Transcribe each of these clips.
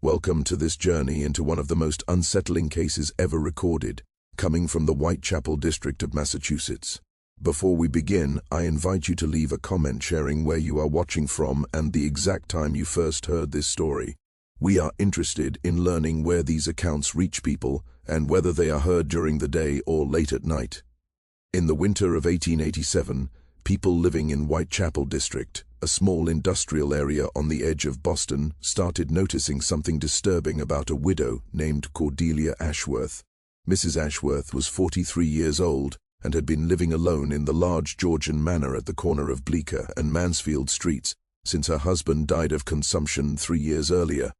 Welcome to this journey into one of the most unsettling cases ever recorded, coming from the Whitechapel district of Massachusetts. Before we begin, I invite you to leave a comment sharing where you are watching from and the exact time you first heard this story. We are interested in learning where these accounts reach people and whether they are heard during the day or late at night. In the winter of 1887, people living in Whitechapel district, a small industrial area on the edge of Boston, started noticing something disturbing about a widow named Cordelia Ashworth. Mrs. Ashworth was 43 years old and had been living alone in the large Georgian manor at the corner of Bleecker and Mansfield Streets since her husband died of consumption 3 years earlier.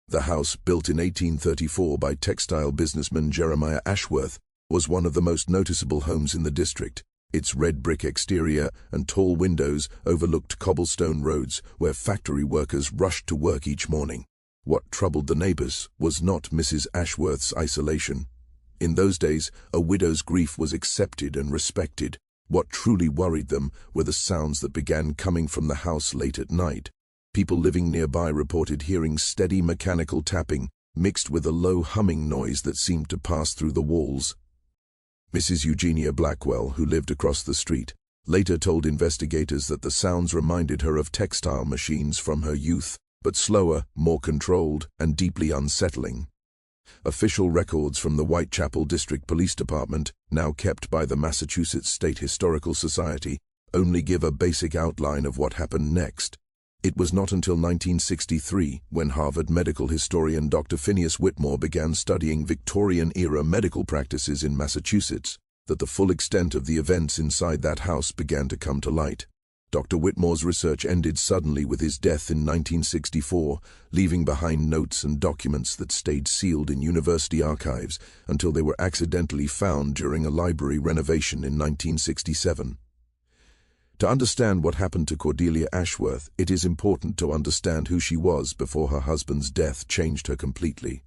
The house, built in 1834 by textile businessman Jeremiah Ashworth, was one of the most noticeable homes in the district. Its red brick exterior and tall windows overlooked cobblestone roads where factory workers rushed to work each morning. What troubled the neighbors was not Mrs. Ashworth's isolation. In those days, a widow's grief was accepted and respected. What truly worried them were the sounds that began coming from the house late at night. People living nearby reported hearing steady mechanical tapping mixed with a low humming noise that seemed to pass through the walls. Mrs. Eugenia Blackwell, who lived across the street, later told investigators that the sounds reminded her of textile machines from her youth, but slower, more controlled, and deeply unsettling. Official records from the Whitechapel District Police Department, now kept by the Massachusetts State Historical Society, only give a basic outline of what happened next. It was not until 1963, when Harvard medical historian Dr. Phineas Whitmore began studying Victorian-era medical practices in Massachusetts, that the full extent of the events inside that house began to come to light. Dr. Whitmore's research ended suddenly with his death in 1964, leaving behind notes and documents that stayed sealed in university archives until they were accidentally found during a library renovation in 1967. To understand what happened to Cordelia Ashworth, it is important to understand who she was before her husband's death changed her completely.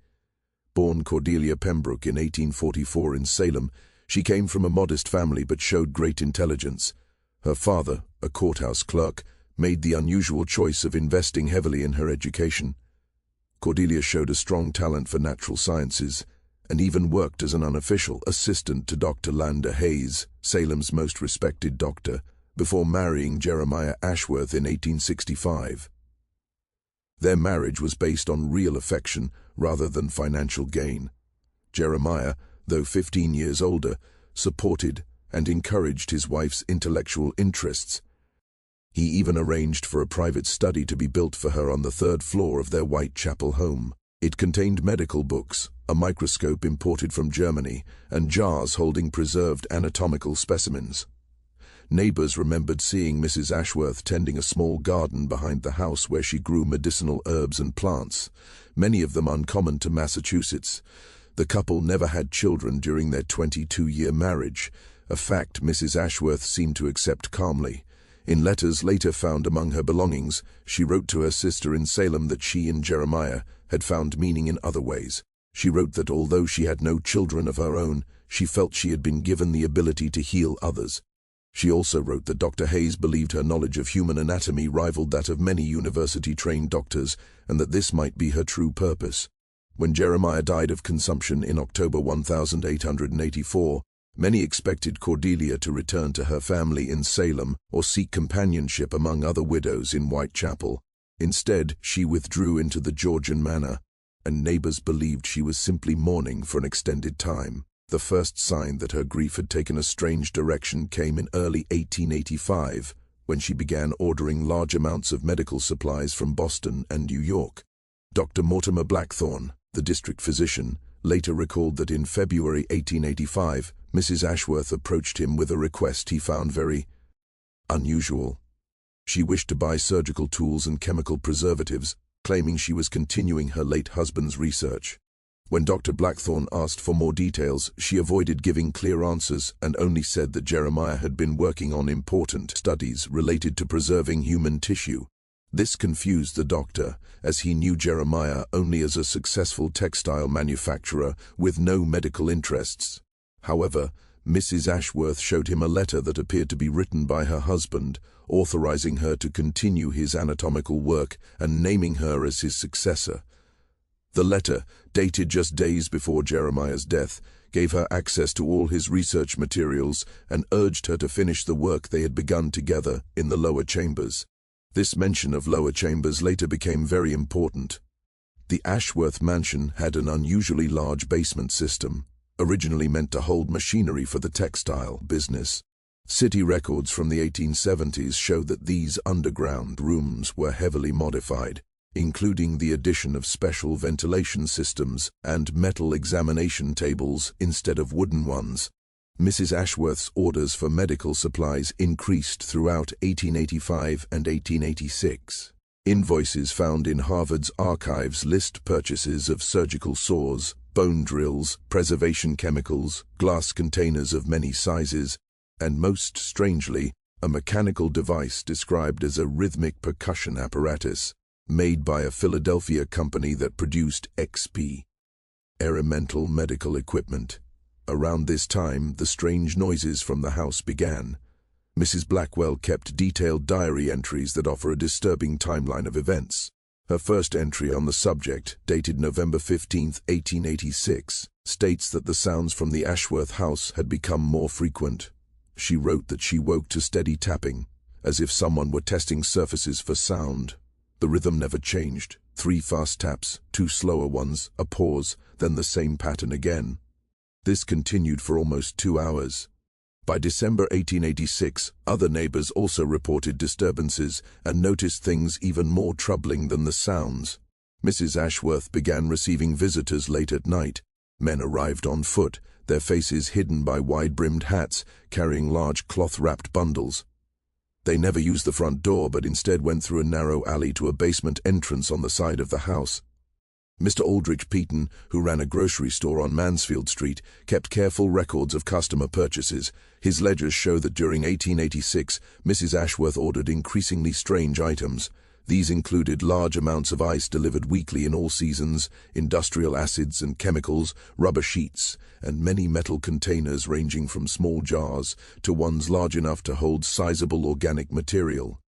Born Cordelia Pembroke in 1844 in Salem, she came from a modest family but showed great intelligence. Her father, a courthouse clerk, made the unusual choice of investing heavily in her education. Cordelia showed a strong talent for natural sciences and even worked as an unofficial assistant to Dr. Lander Hayes, Salem's most respected doctor, before marrying Jeremiah Ashworth in 1865. Their marriage was based on real affection rather than financial gain. Jeremiah, though 15 years older, supported and encouraged his wife's intellectual interests. He even arranged for a private study to be built for her on the 3rd floor of their Whitechapel home. It contained medical books, a microscope imported from Germany, and jars holding preserved anatomical specimens. Neighbors remembered seeing Mrs. Ashworth tending a small garden behind the house where she grew medicinal herbs and plants, many of them uncommon to Massachusetts. The couple never had children during their 22-year marriage, a fact Mrs. Ashworth seemed to accept calmly. In letters later found among her belongings, she wrote to her sister in Salem that she and Jeremiah had found meaning in other ways. She wrote that although she had no children of her own, she felt she had been given the ability to heal others. She also wrote that Dr. Hayes believed her knowledge of human anatomy rivaled that of many university-trained doctors, and that this might be her true purpose. When Jeremiah died of consumption in October 1884, many expected Cordelia to return to her family in Salem or seek companionship among other widows in Whitechapel. Instead, she withdrew into the Georgian manor, and neighbors believed she was simply mourning for an extended time. The first sign that her grief had taken a strange direction came in early 1885, when she began ordering large amounts of medical supplies from Boston and New York. Dr. Mortimer Blackthorne, the district physician, later recalled that in February 1885, Mrs. Ashworth approached him with a request he found very unusual. She wished to buy surgical tools and chemical preservatives, claiming she was continuing her late husband's research. When Dr. Blackthorne asked for more details, she avoided giving clear answers and only said that Jeremiah had been working on important studies related to preserving human tissue. This confused the doctor, as he knew Jeremiah only as a successful textile manufacturer with no medical interests. However, Mrs. Ashworth showed him a letter that appeared to be written by her husband, authorizing her to continue his anatomical work and naming her as his successor. The letter, dated just days before Jeremiah's death, gave her access to all his research materials and urged her to finish the work they had begun together in the lower chambers. This mention of lower chambers later became very important. The Ashworth mansion had an unusually large basement system, originally meant to hold machinery for the textile business. City records from the 1870s show that these underground rooms were heavily modified, including the addition of special ventilation systems and metal examination tables instead of wooden ones. Mrs. Ashworth's orders for medical supplies increased throughout 1885 and 1886. Invoices found in Harvard's archives list purchases of surgical saws, bone drills, preservation chemicals, glass containers of many sizes, and most strangely, a mechanical device described as a rhythmic percussion apparatus, made by a Philadelphia company that produced experimental medical equipment. Around this time, the strange noises from the house began. Mrs. Blackwell kept detailed diary entries that offer a disturbing timeline of events. Her first entry on the subject, dated November 15, 1886, states that the sounds from the Ashworth house had become more frequent. She wrote that she woke to steady tapping, as if someone were testing surfaces for sound. The rhythm never changed. 3 fast taps, 2 slower ones, a pause, then the same pattern again. This continued for almost 2 hours. By December 1886, other neighbors also reported disturbances and noticed things even more troubling than the sounds. Mrs. Ashworth began receiving visitors late at night. Men arrived on foot, their faces hidden by wide-brimmed hats, carrying large cloth-wrapped bundles. They never used the front door, but instead went through a narrow alley to a basement entrance on the side of the house. Mr. Aldrich Peaton, who ran a grocery store on Mansfield Street, kept careful records of customer purchases. His ledgers show that during 1886, Mrs. Ashworth ordered increasingly strange items. These included large amounts of ice delivered weekly in all seasons, industrial acids and chemicals, rubber sheets, and many metal containers ranging from small jars to ones large enough to hold sizable organic material.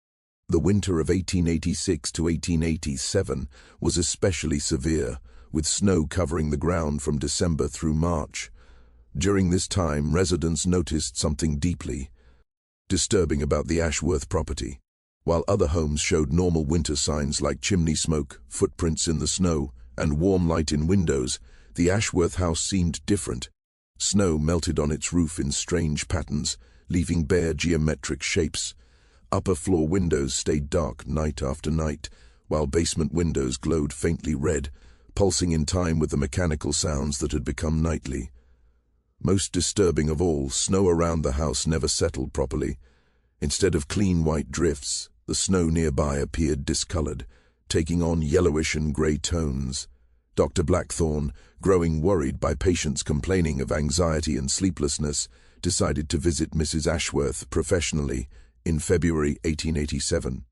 The winter of 1886 to 1887 was especially severe, with snow covering the ground from December through March. During this time, residents noticed something deeply disturbing about the Ashworth property. While other homes showed normal winter signs like chimney smoke, footprints in the snow, and warm light in windows, the Ashworth house seemed different. Snow melted on its roof in strange patterns, leaving bare geometric shapes. Upper floor windows stayed dark night after night, while basement windows glowed faintly red, pulsing in time with the mechanical sounds that had become nightly. Most disturbing of all, snow around the house never settled properly. Instead of clean white drifts, the snow nearby appeared discolored, taking on yellowish and gray tones. Dr. Blackthorne, growing worried by patients complaining of anxiety and sleeplessness, decided to visit Mrs. Ashworth professionally in February 1887.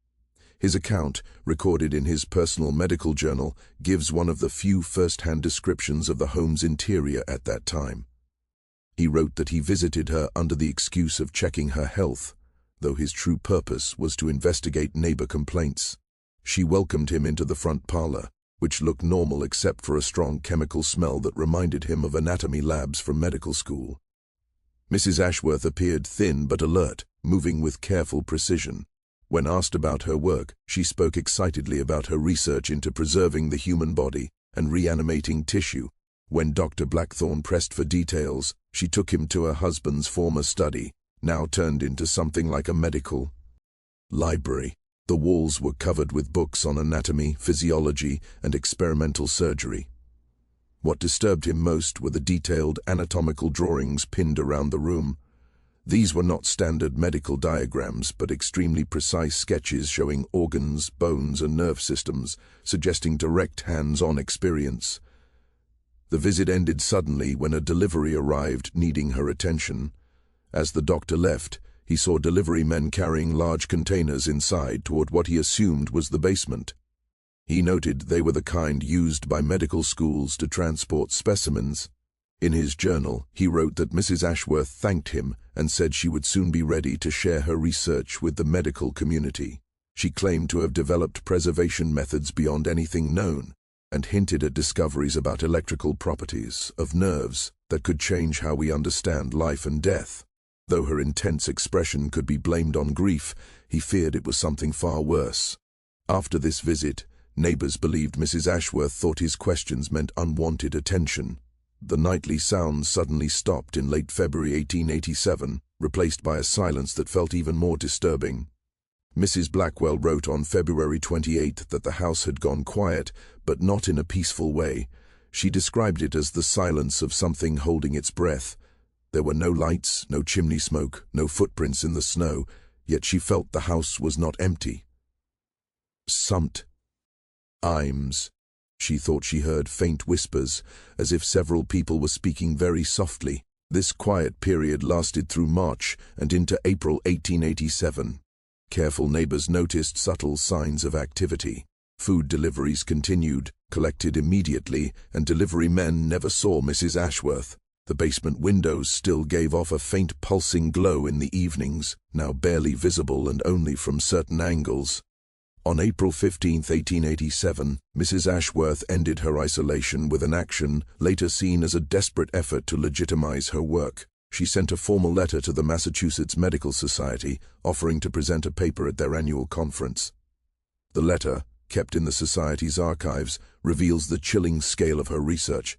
His account, recorded in his personal medical journal, gives one of the few first-hand descriptions of the home's interior at that time. He wrote that he visited her under the excuse of checking her health, though his true purpose was to investigate neighbor complaints. She welcomed him into the front parlor, which looked normal except for a strong chemical smell that reminded him of anatomy labs from medical school. Mrs. Ashworth appeared thin but alert, moving with careful precision. When asked about her work, she spoke excitedly about her research into preserving the human body and reanimating tissue. When Dr. Blackthorne pressed for details, she took him to her husband's former study, now turned into something like a medical library. The walls were covered with books on anatomy, physiology, and experimental surgery. What disturbed him most were the detailed anatomical drawings pinned around the room. These were not standard medical diagrams, but extremely precise sketches showing organs, bones, and nerve systems, suggesting direct hands-on experience. The visit ended suddenly when a delivery arrived needing her attention. As the doctor left, he saw delivery men carrying large containers inside toward what he assumed was the basement. He noted they were the kind used by medical schools to transport specimens. In his journal, he wrote that Mrs. Ashworth thanked him and said she would soon be ready to share her research with the medical community. She claimed to have developed preservation methods beyond anything known, and hinted at discoveries about electrical properties of nerves that could change how we understand life and death. Though her intense expression could be blamed on grief, he feared it was something far worse. After this visit, neighbors believed Mrs. Ashworth thought his questions meant unwanted attention. The nightly sounds suddenly stopped in late February 1887, replaced by a silence that felt even more disturbing. Mrs. Blackwell wrote on February 28 that the house had gone quiet, but not in a peaceful way. She described it as the silence of something holding its breath. There were no lights, no chimney smoke, no footprints in the snow, yet she felt the house was not empty. Sometimes, she thought she heard faint whispers, as if several people were speaking very softly. This quiet period lasted through March and into April 1887. Careful neighbors noticed subtle signs of activity. Food deliveries continued, collected immediately, and delivery men never saw Mrs. Ashworth. The basement windows still gave off a faint pulsing glow in the evenings, now barely visible and only from certain angles. On April 15, 1887, Mrs. Ashworth ended her isolation with an action later seen as a desperate effort to legitimize her work. She sent a formal letter to the Massachusetts Medical Society, offering to present a paper at their annual conference. The letter, kept in the Society's archives, reveals the chilling scale of her research.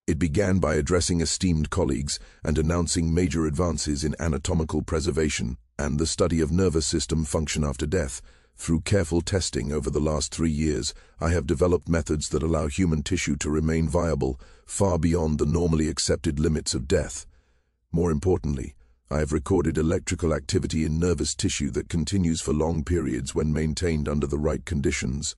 It began by addressing esteemed colleagues and announcing major advances in anatomical preservation and the study of nervous system function after death. Through careful testing over the last 3 years, I have developed methods that allow human tissue to remain viable far beyond the normally accepted limits of death. More importantly, I have recorded electrical activity in nervous tissue that continues for long periods when maintained under the right conditions.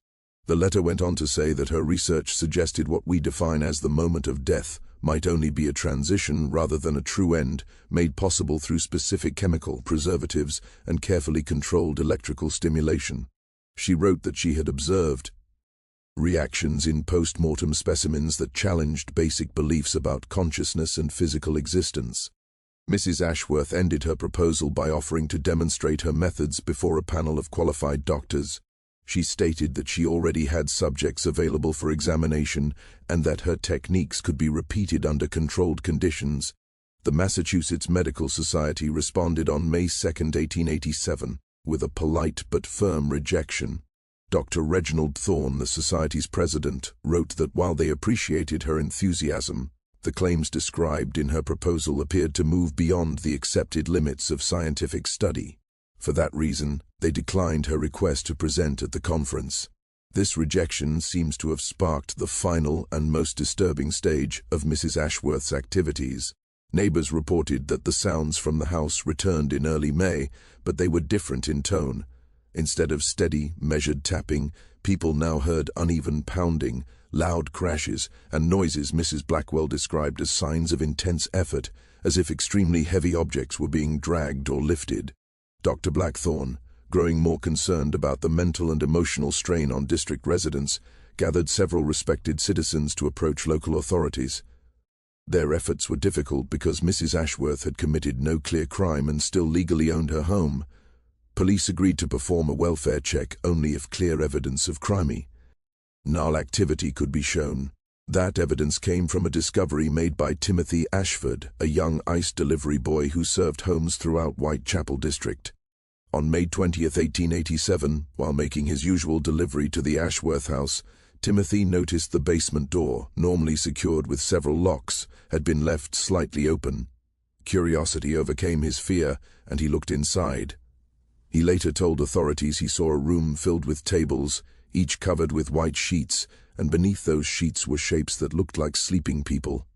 The letter went on to say that her research suggested what we define as the moment of death might only be a transition rather than a true end, made possible through specific chemical preservatives and carefully controlled electrical stimulation. She wrote that she had observed reactions in post-mortem specimens that challenged basic beliefs about consciousness and physical existence. Mrs. Ashworth ended her proposal by offering to demonstrate her methods before a panel of qualified doctors. She stated that she already had subjects available for examination and that her techniques could be repeated under controlled conditions. The Massachusetts Medical Society responded on May 2, 1887, with a polite but firm rejection. Dr. Reginald Thorne, the Society's president, wrote that while they appreciated her enthusiasm, the claims described in her proposal appeared to move beyond the accepted limits of scientific study. For that reason, they declined her request to present at the conference. This rejection seems to have sparked the final and most disturbing stage of Mrs. Ashworth's activities. Neighbors reported that the sounds from the house returned in early May, but they were different in tone. Instead of steady, measured tapping, people now heard uneven pounding, loud crashes, and noises Mrs. Blackwell described as signs of intense effort, as if extremely heavy objects were being dragged or lifted. Dr. Blackthorne, growing more concerned about the mental and emotional strain on district residents, gathered several respected citizens to approach local authorities. Their efforts were difficult because Mrs. Ashworth had committed no clear crime and still legally owned her home. Police agreed to perform a welfare check only if clear evidence of criminal activity could be shown. That evidence came from a discovery made by Timothy Ashford, a young ICE delivery boy who served homes throughout Whitechapel District. On May 20, 1887, while making his usual delivery to the Ashworth house, Timothy noticed the basement door, normally secured with several locks, had been left slightly open. Curiosity overcame his fear, and he looked inside. He later told authorities he saw a room filled with tables, each covered with white sheets, and beneath those sheets were shapes that looked like sleeping people.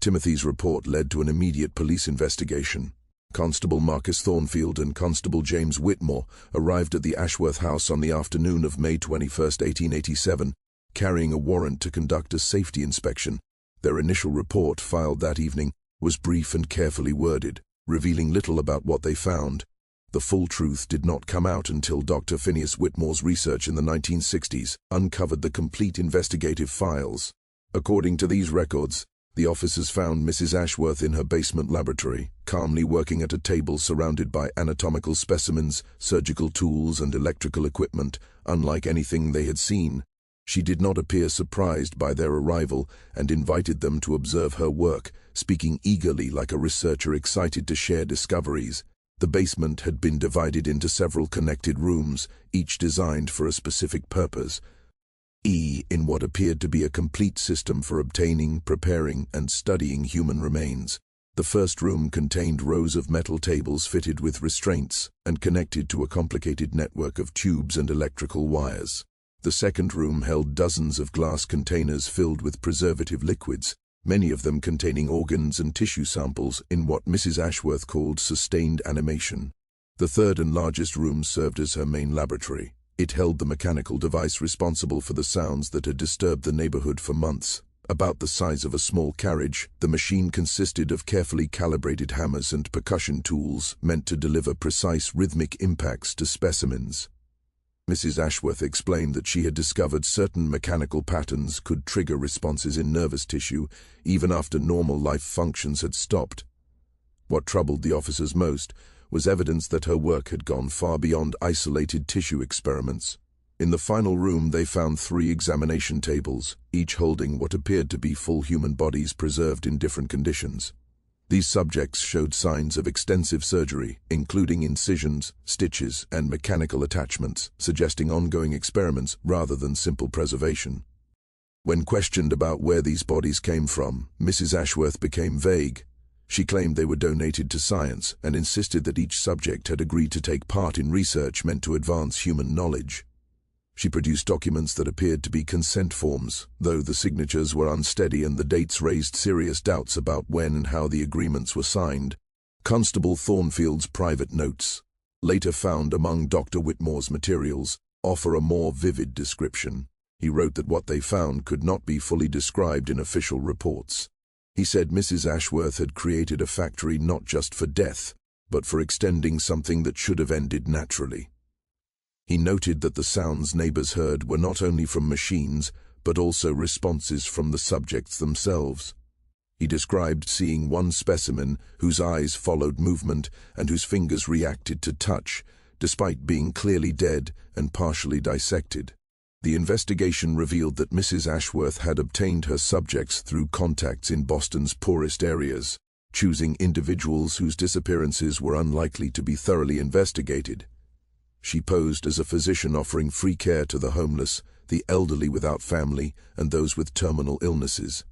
Timothy's report led to an immediate police investigation. Constable Marcus Thornfield and Constable James Whitmore arrived at the Ashworth house on the afternoon of May 21, 1887, carrying a warrant to conduct a safety inspection. Their initial report, filed that evening, was brief and carefully worded, revealing little about what they found. The full truth did not come out until Dr. Phineas Whitmore's research in the 1960s uncovered the complete investigative files. According to these records, the officers found Mrs. Ashworth in her basement laboratory, calmly working at a table surrounded by anatomical specimens, surgical tools, and electrical equipment, unlike anything they had seen. She did not appear surprised by their arrival and invited them to observe her work, speaking eagerly like a researcher excited to share discoveries. The basement had been divided into several connected rooms, each designed for a specific purpose. In what appeared to be a complete system for obtaining, preparing, and studying human remains. The first room contained rows of metal tables fitted with restraints and connected to a complicated network of tubes and electrical wires. The second room held dozens of glass containers filled with preservative liquids, many of them containing organs and tissue samples in what Mrs. Ashworth called sustained animation. The third and largest room served as her main laboratory. It held the mechanical device responsible for the sounds that had disturbed the neighborhood for months. About the size of a small carriage, the machine consisted of carefully calibrated hammers and percussion tools meant to deliver precise rhythmic impacts to specimens. Mrs. Ashworth explained that she had discovered certain mechanical patterns could trigger responses in nervous tissue even after normal life functions had stopped. What troubled the officers most was evidence that her work had gone far beyond isolated tissue experiments. In the final room, they found 3 examination tables, each holding what appeared to be full human bodies preserved in different conditions. These subjects showed signs of extensive surgery, including incisions, stitches, and mechanical attachments, suggesting ongoing experiments rather than simple preservation. When questioned about where these bodies came from, Mrs. Ashworth became vague. She claimed they were donated to science and insisted that each subject had agreed to take part in research meant to advance human knowledge. She produced documents that appeared to be consent forms, though the signatures were unsteady and the dates raised serious doubts about when and how the agreements were signed. Constable Thornfield's private notes, later found among Dr. Whitmore's materials, offer a more vivid description. He wrote that what they found could not be fully described in official reports. He said Mrs. Ashworth had created a factory not just for death, but for extending something that should have ended naturally. He noted that the sounds neighbors heard were not only from machines, but also responses from the subjects themselves. He described seeing one specimen whose eyes followed movement and whose fingers reacted to touch, despite being clearly dead and partially dissected. The investigation revealed that Mrs. Ashworth had obtained her subjects through contacts in Boston's poorest areas, choosing individuals whose disappearances were unlikely to be thoroughly investigated. She posed as a physician offering free care to the homeless, the elderly without family, and those with terminal illnesses.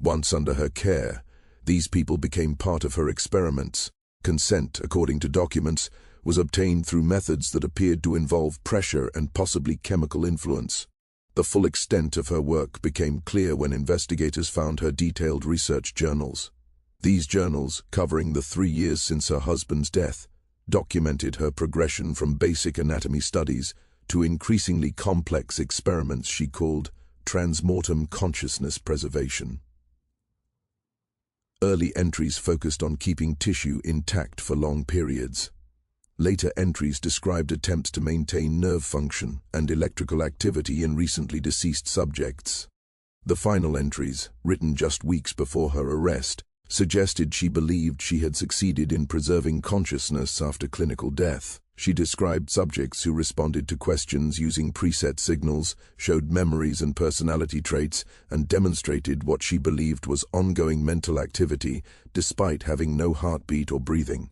Once under her care, these people became part of her experiments. Consent, according to documents, was obtained through methods that appeared to involve pressure and possibly chemical influence. The full extent of her work became clear when investigators found her detailed research journals. These journals, covering the 3 years since her husband's death, documented her progression from basic anatomy studies to increasingly complex experiments she called transmortem consciousness preservation. Early entries focused on keeping tissue intact for long periods. Later entries described attempts to maintain nerve function and electrical activity in recently deceased subjects. The final entries, written just weeks before her arrest, suggested she believed she had succeeded in preserving consciousness after clinical death. She described subjects who responded to questions using preset signals, showed memories and personality traits, and demonstrated what she believed was ongoing mental activity despite having no heartbeat or breathing.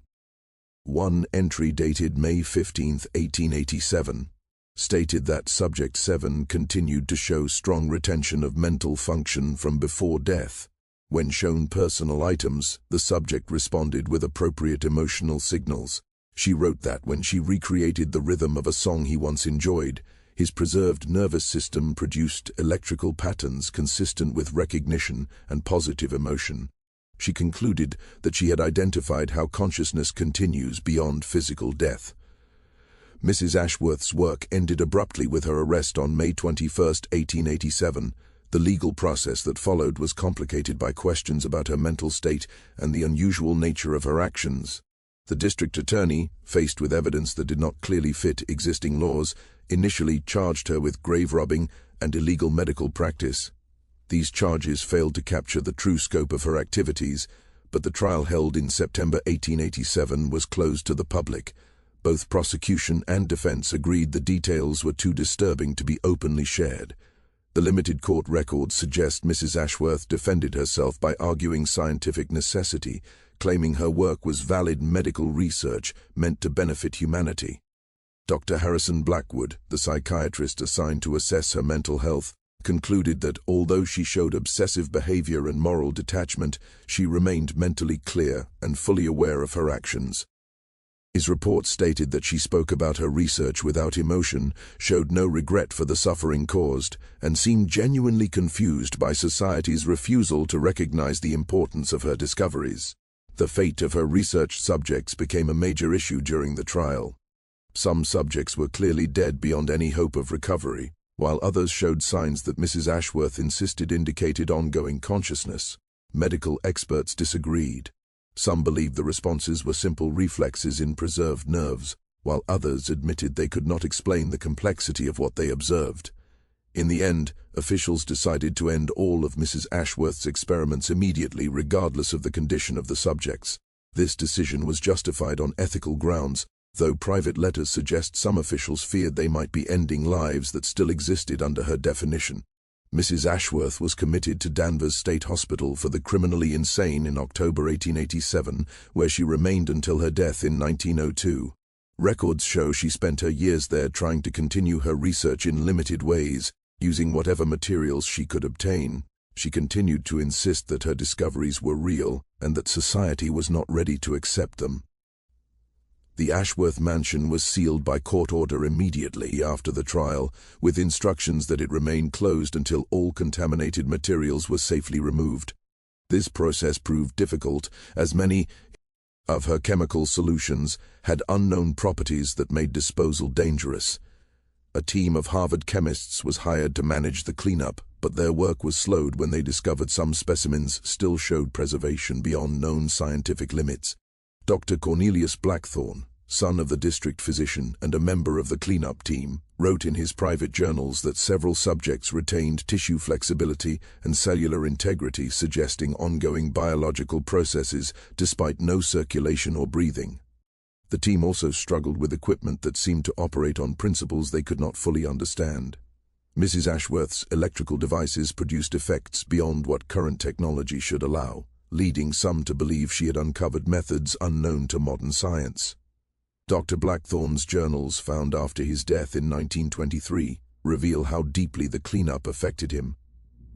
One entry dated May 15, 1887, stated that Subject 7 continued to show strong retention of mental function from before death. When shown personal items, the subject responded with appropriate emotional signals. She wrote that when she recreated the rhythm of a song he once enjoyed, his preserved nervous system produced electrical patterns consistent with recognition and positive emotion. She concluded that she had identified how consciousness continues beyond physical death. Mrs. Ashworth's work ended abruptly with her arrest on May 21, 1887. The legal process that followed was complicated by questions about her mental state and the unusual nature of her actions. The district attorney, faced with evidence that did not clearly fit existing laws, initially charged her with grave robbing and illegal medical practice. These charges failed to capture the true scope of her activities, but the trial held in September 1887 was closed to the public. Both prosecution and defense agreed the details were too disturbing to be openly shared. The limited court records suggest Mrs. Ashworth defended herself by arguing scientific necessity, claiming her work was valid medical research meant to benefit humanity. Dr. Harrison Blackwood, the psychiatrist assigned to assess her mental health, concluded that although she showed obsessive behavior and moral detachment, she remained mentally clear and fully aware of her actions. His report stated that she spoke about her research without emotion, showed no regret for the suffering caused, and seemed genuinely confused by society's refusal to recognize the importance of her discoveries. The fate of her research subjects became a major issue during the trial. Some subjects were clearly dead beyond any hope of recovery, while others showed signs that Mrs. Ashworth insisted indicated ongoing consciousness. Medical experts disagreed. Some believed the responses were simple reflexes in preserved nerves, while others admitted they could not explain the complexity of what they observed. In the end, officials decided to end all of Mrs. Ashworth's experiments immediately, regardless of the condition of the subjects. This decision was justified on ethical grounds, though private letters suggest some officials feared they might be ending lives that still existed under her definition. Mrs. Ashworth was committed to Danvers State Hospital for the criminally insane in October 1887, where she remained until her death in 1902. Records show she spent her years there trying to continue her research in limited ways, using whatever materials she could obtain. She continued to insist that her discoveries were real and that society was not ready to accept them. The Ashworth mansion was sealed by court order immediately after the trial, with instructions that it remain closed until all contaminated materials were safely removed. This process proved difficult, as many of her chemical solutions had unknown properties that made disposal dangerous. A team of Harvard chemists was hired to manage the cleanup, but their work was slowed when they discovered some specimens still showed preservation beyond known scientific limits. Dr. Cornelius Blackthorne, son of the district physician and a member of the cleanup team, wrote in his private journals that several subjects retained tissue flexibility and cellular integrity, suggesting ongoing biological processes despite no circulation or breathing. The team also struggled with equipment that seemed to operate on principles they could not fully understand. Mrs. Ashworth's electrical devices produced effects beyond what current technology should allow, leading some to believe she had uncovered methods unknown to modern science. Dr. Blackthorne's journals, found after his death in 1923, reveal how deeply the cleanup affected him.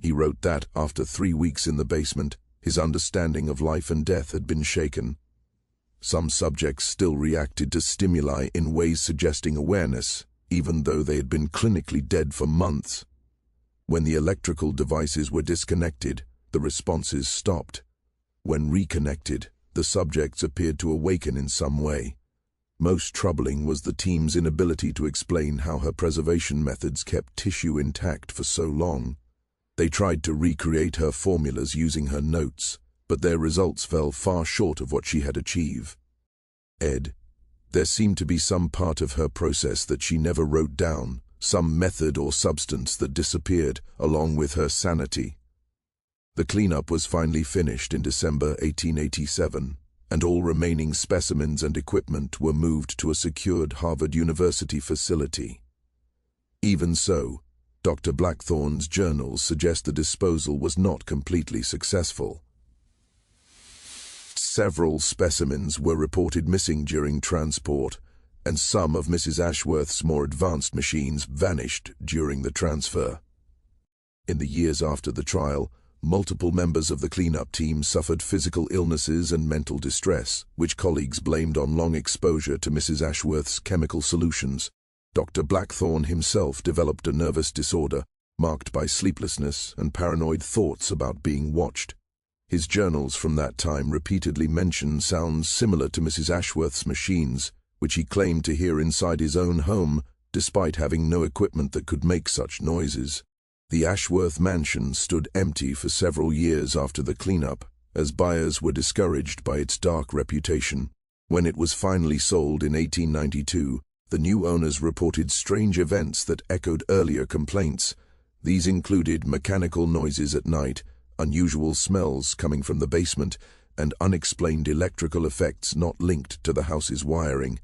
He wrote that, after 3 weeks in the basement, his understanding of life and death had been shaken. Some subjects still reacted to stimuli in ways suggesting awareness, even though they had been clinically dead for months. When the electrical devices were disconnected, the responses stopped. When reconnected, the subjects appeared to awaken in some way. Most troubling was the team's inability to explain how her preservation methods kept tissue intact for so long. They tried to recreate her formulas using her notes, but their results fell far short of what she had achieved. There seemed to be some part of her process that she never wrote down, some method or substance that disappeared along with her sanity. The cleanup was finally finished in December 1887, and all remaining specimens and equipment were moved to a secured Harvard University facility. Even so, Dr. Blackthorne's journals suggest the disposal was not completely successful. Several specimens were reported missing during transport, and some of Mrs. Ashworth's more advanced machines vanished during the transfer. In the years after the trial, multiple members of the cleanup team suffered physical illnesses and mental distress, which colleagues blamed on long exposure to Mrs. Ashworth's chemical solutions. Dr. Blackthorne himself developed a nervous disorder, marked by sleeplessness and paranoid thoughts about being watched. His journals from that time repeatedly mention sounds similar to Mrs. Ashworth's machines, which he claimed to hear inside his own home, despite having no equipment that could make such noises. The Ashworth mansion stood empty for several years after the cleanup, as buyers were discouraged by its dark reputation. When it was finally sold in 1892, the new owners reported strange events that echoed earlier complaints. These included mechanical noises at night, unusual smells coming from the basement, and unexplained electrical effects not linked to the house's wiring.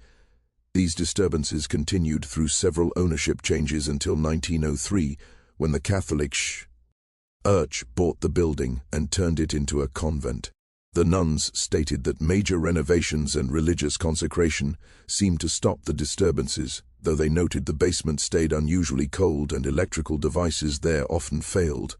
These disturbances continued through several ownership changes until 1903, when the Catholic Church bought the building and turned it into a convent. The nuns stated that major renovations and religious consecration seemed to stop the disturbances, though they noted the basement stayed unusually cold and electrical devices there often failed.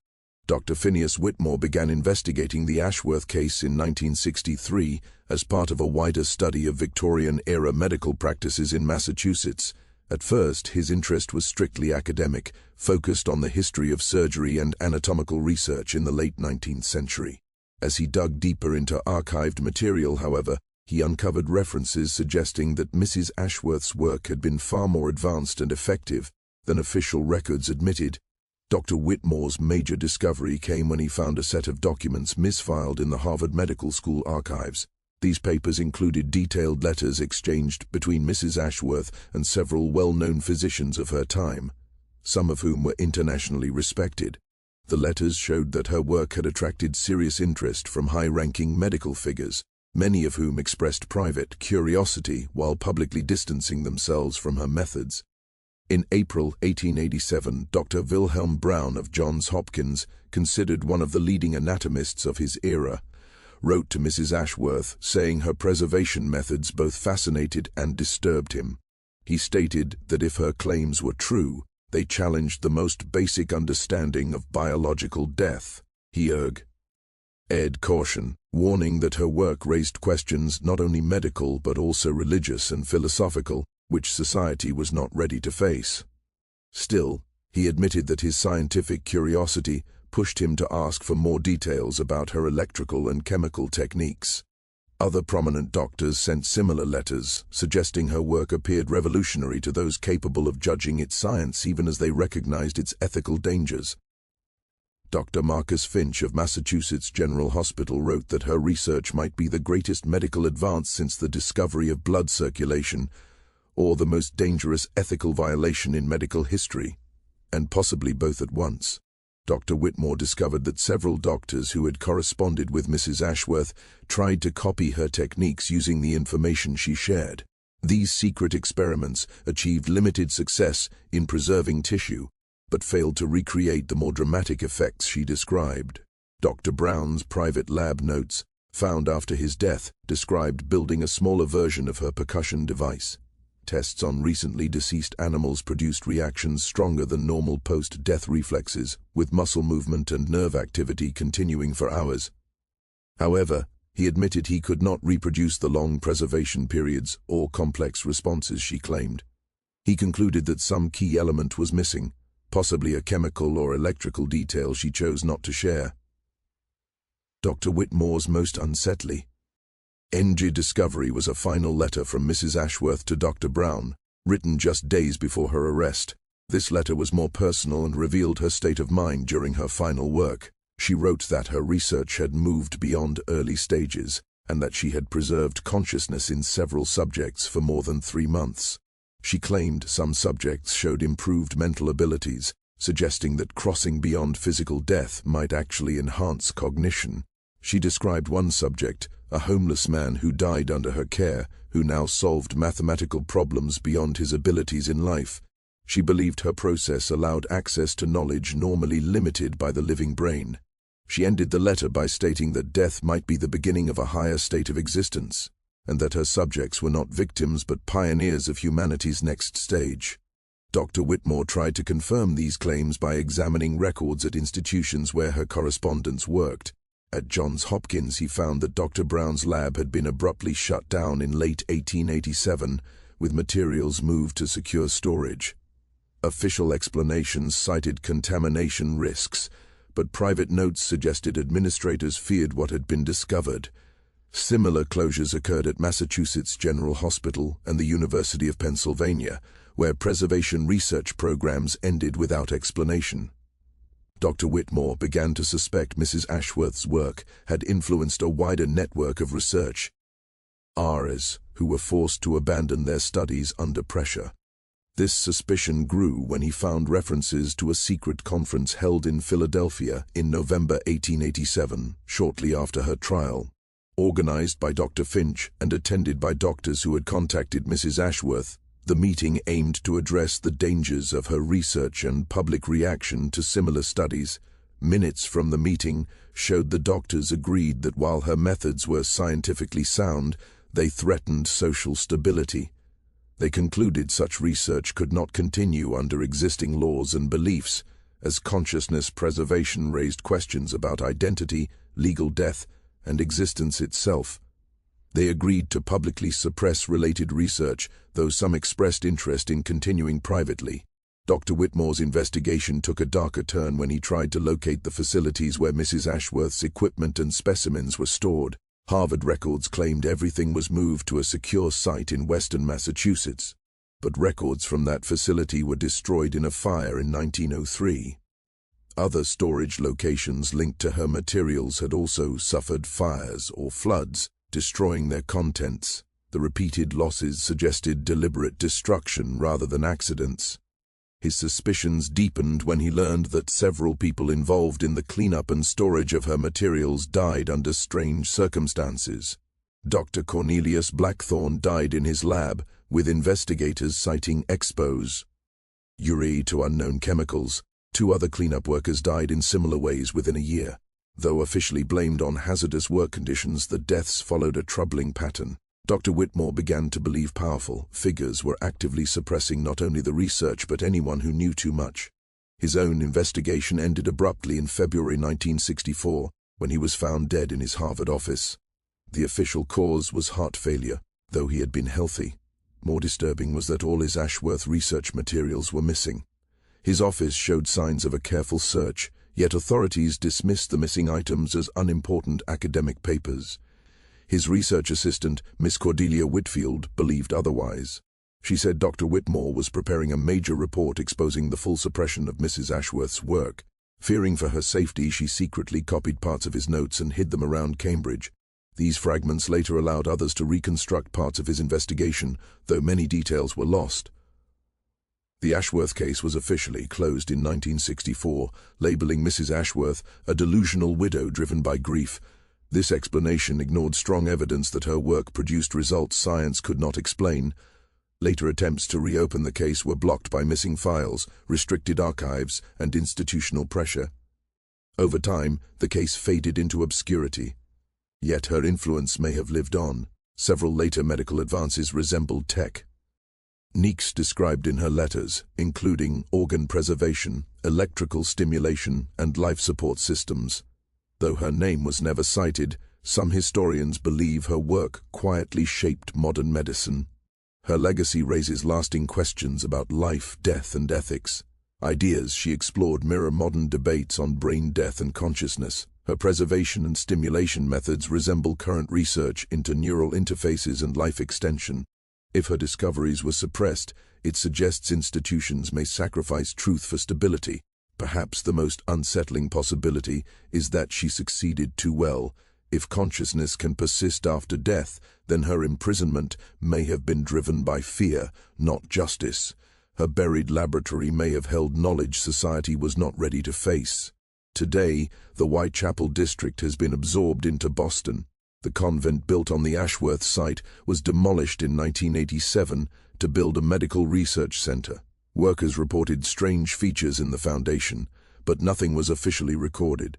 Dr. Phineas Whitmore began investigating the Ashworth case in 1963 as part of a wider study of Victorian-era medical practices in Massachusetts. At first, his interest was strictly academic, focused on the history of surgery and anatomical research in the late 19th century. As he dug deeper into archived material, however, he uncovered references suggesting that Mrs. Ashworth's work had been far more advanced and effective than official records admitted. Dr. Whitmore's major discovery came when he found a set of documents misfiled in the Harvard Medical School archives. These papers included detailed letters exchanged between Mrs. Ashworth and several well-known physicians of her time, some of whom were internationally respected. The letters showed that her work had attracted serious interest from high-ranking medical figures, many of whom expressed private curiosity while publicly distancing themselves from her methods. In April 1887, Dr. Wilhelm Brown of Johns Hopkins, considered one of the leading anatomists of his era, wrote to Mrs. Ashworth saying her preservation methods both fascinated and disturbed him. He stated that if her claims were true, they challenged the most basic understanding of biological death. He urged caution, warning that her work raised questions not only medical but also religious and philosophical, which society was not ready to face. Still, he admitted that his scientific curiosity pushed him to ask for more details about her electrical and chemical techniques. Other prominent doctors sent similar letters, suggesting her work appeared revolutionary to those capable of judging its science even as they recognized its ethical dangers. Dr. Marcus Finch of Massachusetts General Hospital wrote that her research might be the greatest medical advance since the discovery of blood circulation, or the most dangerous ethical violation in medical history, and possibly both at once. Dr. Whitmore discovered that several doctors who had corresponded with Mrs. Ashworth tried to copy her techniques using the information she shared. These secret experiments achieved limited success in preserving tissue, but failed to recreate the more dramatic effects she described. Dr. Brown's private lab notes, found after his death, described building a smaller version of her percussion device. Tests on recently deceased animals produced reactions stronger than normal post-death reflexes, with muscle movement and nerve activity continuing for hours. However, he admitted he could not reproduce the long preservation periods or complex responses she claimed. He concluded that some key element was missing, possibly a chemical or electrical detail she chose not to share. Dr. Whitmore's most unsettling discovery was a final letter from Mrs. Ashworth to Dr. Brown, written just days before her arrest. This letter was more personal and revealed her state of mind during her final work. She wrote that her research had moved beyond early stages, and that she had preserved consciousness in several subjects for more than 3 months. She claimed some subjects showed improved mental abilities, suggesting that crossing beyond physical death might actually enhance cognition. She described one subject, a homeless man who died under her care, who now solved mathematical problems beyond his abilities in life. She believed her process allowed access to knowledge normally limited by the living brain. She ended the letter by stating that death might be the beginning of a higher state of existence, and that her subjects were not victims but pioneers of humanity's next stage. Dr. Whitmore tried to confirm these claims by examining records at institutions where her correspondents worked. At Johns Hopkins, he found that Dr. Brown's lab had been abruptly shut down in late 1887, with materials moved to secure storage. Official explanations cited contamination risks, but private notes suggested administrators feared what had been discovered. Similar closures occurred at Massachusetts General Hospital and the University of Pennsylvania, where preservation research programs ended without explanation. Dr. Whitmore began to suspect Mrs. Ashworth's work had influenced a wider network of researchers who were forced to abandon their studies under pressure. This suspicion grew when he found references to a secret conference held in Philadelphia in November 1887, shortly after her trial. Organized by Dr. Finch and attended by doctors who had contacted Mrs. Ashworth, The meeting aimed to address the dangers of her research and public reaction to similar studies. Minutes from the meeting showed the doctors agreed that while her methods were scientifically sound, they threatened social stability. They concluded such research could not continue under existing laws and beliefs, as consciousness preservation raised questions about identity, legal death, and existence itself. They agreed to publicly suppress related research, though some expressed interest in continuing privately. Dr. Whitmore's investigation took a darker turn when he tried to locate the facilities where Mrs. Ashworth's equipment and specimens were stored. Harvard records claimed everything was moved to a secure site in western Massachusetts, but records from that facility were destroyed in a fire in 1903. Other storage locations linked to her materials had also suffered fires or floods, destroying their contents. The repeated losses suggested deliberate destruction rather than accidents. His suspicions deepened when he learned that several people involved in the cleanup and storage of her materials died under strange circumstances. Dr. Cornelius Blackthorne died in his lab, with investigators citing expos. Eerie to unknown chemicals. 2 other cleanup workers died in similar ways within a year. Though officially blamed on hazardous work conditions, the deaths followed a troubling pattern. Dr. Whitmore began to believe powerful figures were actively suppressing not only the research but anyone who knew too much. His own investigation ended abruptly in February 1964, when he was found dead in his Harvard office. The official cause was heart failure, though he had been healthy. More disturbing was that all his Ashworth research materials were missing. His office showed signs of a careful search, yet authorities dismissed the missing items as unimportant academic papers. His research assistant, Miss Cordelia Whitfield, believed otherwise. She said Dr. Whitmore was preparing a major report exposing the full suppression of Mrs. Ashworth's work. Fearing for her safety, she secretly copied parts of his notes and hid them around Cambridge. These fragments later allowed others to reconstruct parts of his investigation, though many details were lost. The Ashworth case was officially closed in 1964, labeling Mrs. Ashworth a delusional widow driven by grief. This explanation ignored strong evidence that her work produced results science could not explain. Later attempts to reopen the case were blocked by missing files, restricted archives, and institutional pressure. Over time, the case faded into obscurity. Yet her influence may have lived on. Several later medical advances resembled techniques described in her letters, including organ preservation, electrical stimulation, and life support systems. Though her name was never cited, some historians believe her work quietly shaped modern medicine. Her legacy raises lasting questions about life, death, and ethics. Ideas she explored mirror modern debates on brain death and consciousness. Her preservation and stimulation methods resemble current research into neural interfaces and life extension. If her discoveries were suppressed, it suggests institutions may sacrifice truth for stability. Perhaps the most unsettling possibility is that she succeeded too well. If consciousness can persist after death, then her imprisonment may have been driven by fear, not justice. Her buried laboratory may have held knowledge society was not ready to face. Today, the Whitechapel district has been absorbed into Boston. The convent built on the Ashworth site was demolished in 1987 to build a medical research center. Workers reported strange features in the foundation, but nothing was officially recorded.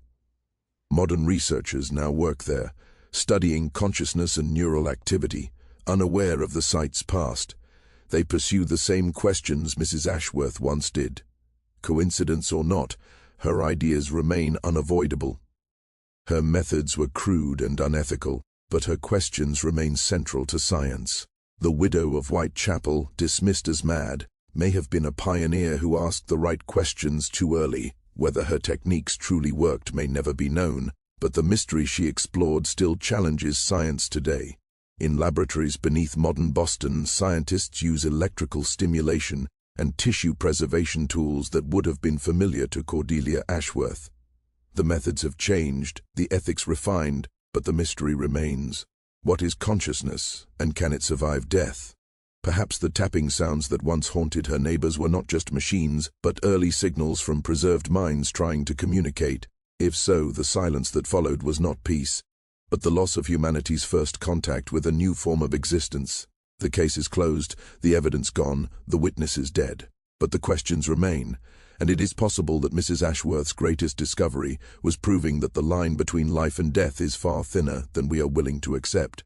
Modern researchers now work there, studying consciousness and neural activity, unaware of the site's past. They pursue the same questions Mrs. Ashworth once did. Coincidence or not, her ideas remain unavoidable. Her methods were crude and unethical, but her questions remain central to science. The Widow of Whitechapel, dismissed as mad, may have been a pioneer who asked the right questions too early. Whether her techniques truly worked may never be known, but the mystery she explored still challenges science today. In laboratories beneath modern Boston, scientists use electrical stimulation and tissue preservation tools that would have been familiar to Cordelia Ashworth. The methods have changed, the ethics refined, but the mystery remains. What is consciousness, and can it survive death? Perhaps the tapping sounds that once haunted her neighbors were not just machines, but early signals from preserved minds trying to communicate. If so, the silence that followed was not peace, but the loss of humanity's first contact with a new form of existence. The case is closed, the evidence gone, the witness is dead. But the questions remain, and it is possible that Mrs. Ashworth's greatest discovery was proving that the line between life and death is far thinner than we are willing to accept.